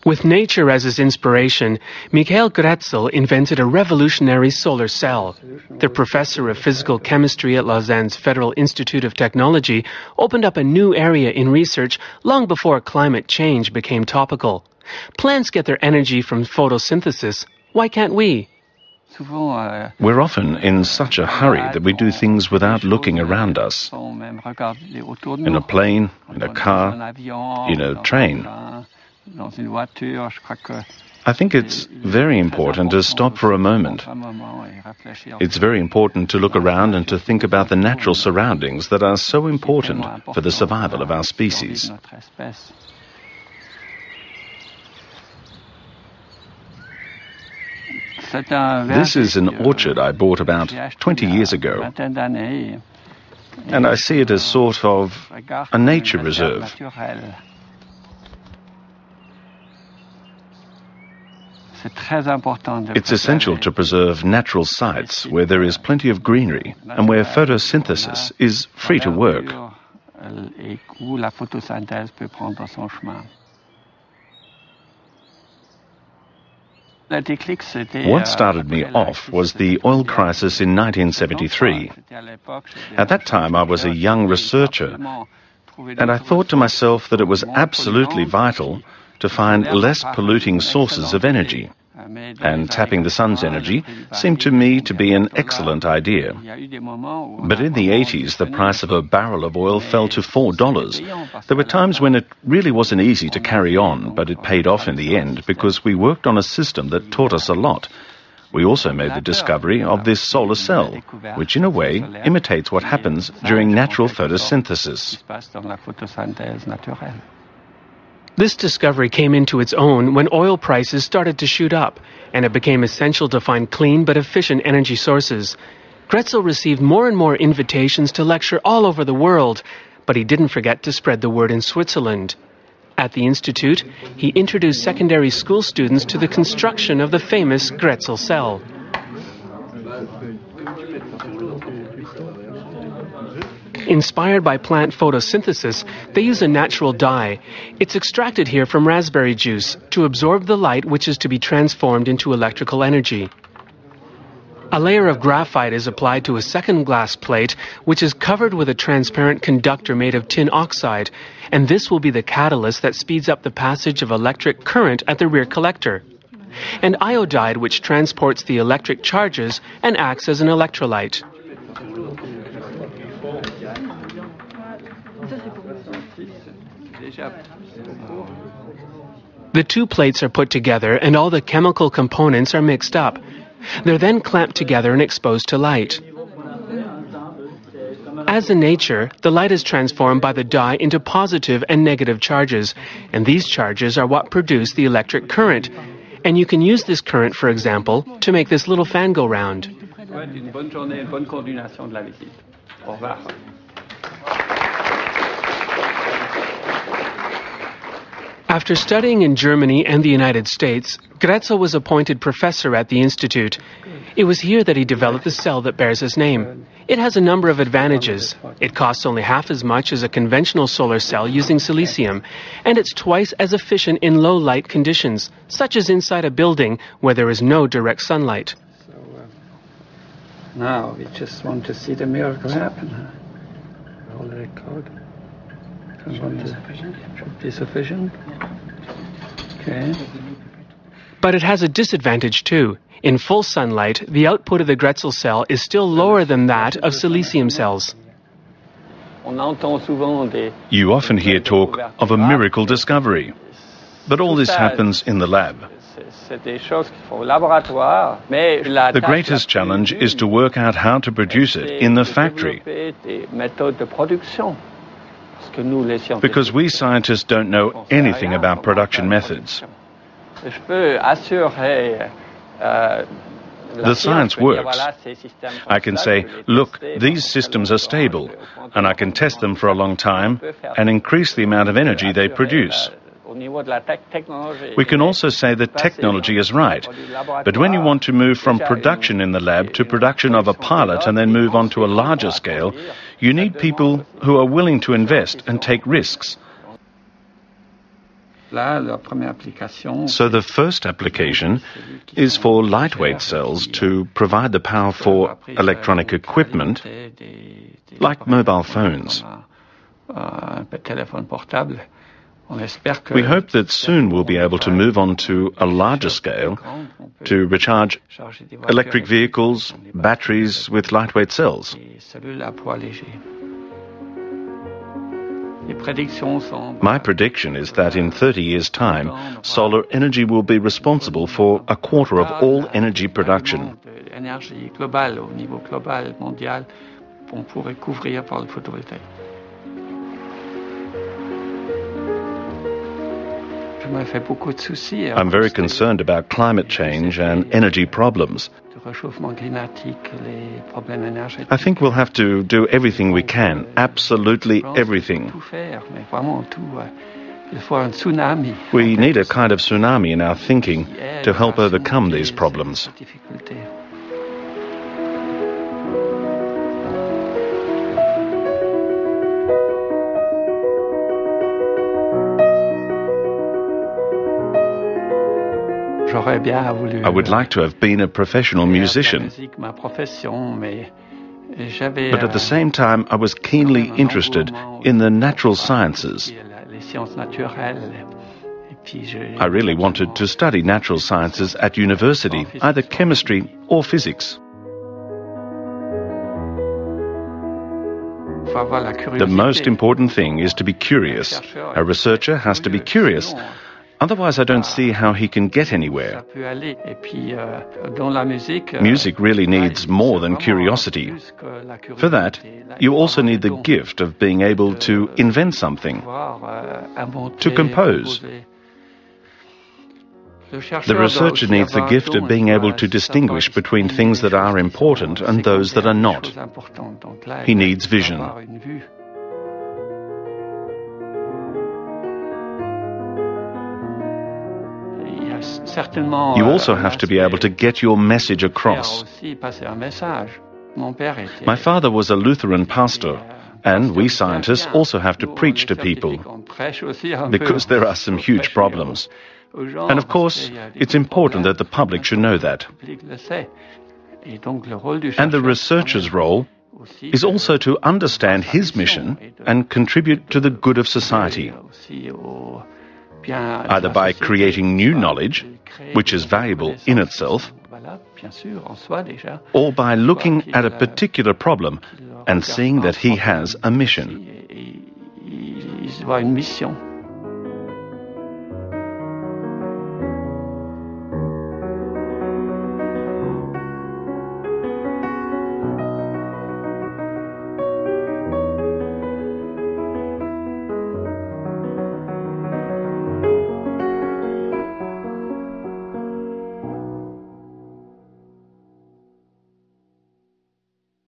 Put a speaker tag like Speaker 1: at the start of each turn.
Speaker 1: With nature as his inspiration, Michael Grätzel invented a revolutionary solar cell. The professor of physical chemistry at Lausanne's Federal Institute of Technology opened up a new area in research long before climate change became topical. Plants get their energy from photosynthesis. Why can't we?
Speaker 2: We're often in such a hurry that we do things without looking around us. In a plane, in a car, in a train. I think it's very important to stop for a moment. It's very important to look around and to think about the natural surroundings that are so important for the survival of our species. This is an orchard I bought about 20 years ago, and I see it as sort of a nature reserve. It's essential to preserve natural sites where there is plenty of greenery and where photosynthesis is free to work. What started me off was the oil crisis in 1973. At that time, I was a young researcher, and I thought to myself that it was absolutely vital to find less polluting sources of energy. And tapping the sun's energy seemed to me to be an excellent idea. But in the 80s, the price of a barrel of oil fell to $4. There were times when it really wasn't easy to carry on, but it paid off in the end because we worked on a system that taught us a lot. We also made the discovery of this solar cell, which in a way imitates what happens during natural photosynthesis.
Speaker 1: This discovery came into its own when oil prices started to shoot up, and it became essential to find clean but efficient energy sources. Grätzel received more and more invitations to lecture all over the world, but he didn't forget to spread the word in Switzerland. At the Institute, he introduced secondary school students to the construction of the famous Grätzel cell. Inspired by plant photosynthesis, they use a natural dye. It's extracted here from raspberry juice to absorb the light which is to be transformed into electrical energy. A layer of graphite is applied to a second glass plate, which is covered with a transparent conductor made of tin oxide, and this will be the catalyst that speeds up the passage of electric current at the rear collector. And iodide, which transports the electric charges and acts as an electrolyte. The two plates are put together and all the chemical components are mixed up. They're then clamped together and exposed to light. As in nature, the light is transformed by the dye into positive and negative charges, and these charges are what produce the electric current. And you can use this current, for example, to make this little fan go round. After studying in Germany and the United States, Grätzel was appointed professor at the Institute. It was here that he developed the cell that bears his name. It has a number of advantages. It costs only half as much as a conventional solar cell using silicium, and it's twice as efficient in low light conditions, such as inside a building where there is no direct sunlight.
Speaker 3: Now we just want to see the miracle happen. Roll the record. Should be sufficient. Okay.
Speaker 1: But it has a disadvantage too. In full sunlight, the output of the Grätzel cell is still lower than that of silicium cells.
Speaker 2: You often hear talk of a miracle discovery, but all this happens in the lab. The greatest challenge is to work out how to produce it in the factory. Because we scientists don't know anything about production methods. The science works. I can say, look, these systems are stable, and I can test them for a long time and increase the amount of energy they produce. We can also say that technology is right, but when you want to move from production in the lab to production of a pilot and then move on to a larger scale, you need people who are willing to invest and take risks. So the first application is for lightweight cells to provide the power for electronic equipment like mobile phones. We hope that soon we'll be able to move on to a larger scale to recharge electric vehicles, batteries with lightweight cells. My prediction is that in 30 years' time, solar energy will be responsible for a quarter of all energy production. I'm very concerned about climate change and energy problems. I think we'll have to do everything we can, absolutely everything. We need a kind of tsunami in our thinking to help overcome these problems. I would like to have been a professional musician, but at the same time I was keenly interested in the natural sciences. I really wanted to study natural sciences at university, either chemistry or physics. The most important thing is to be curious. A researcher has to be curious. Otherwise, I don't see how he can get anywhere. Music really needs more than curiosity. For that, you also need the gift of being able to invent something, to compose. The researcher needs the gift of being able to distinguish between things that are important and those that are not. He needs vision. You also have to be able to get your message across. My father was a Lutheran pastor, and we scientists also have to preach to people, because there are some huge problems. And of course, it's important that the public should know that. And the researcher's role is also to understand his mission and contribute to the good of society, either by creating new knowledge, which is valuable in itself, or by looking at a particular problem and seeing that he has a mission.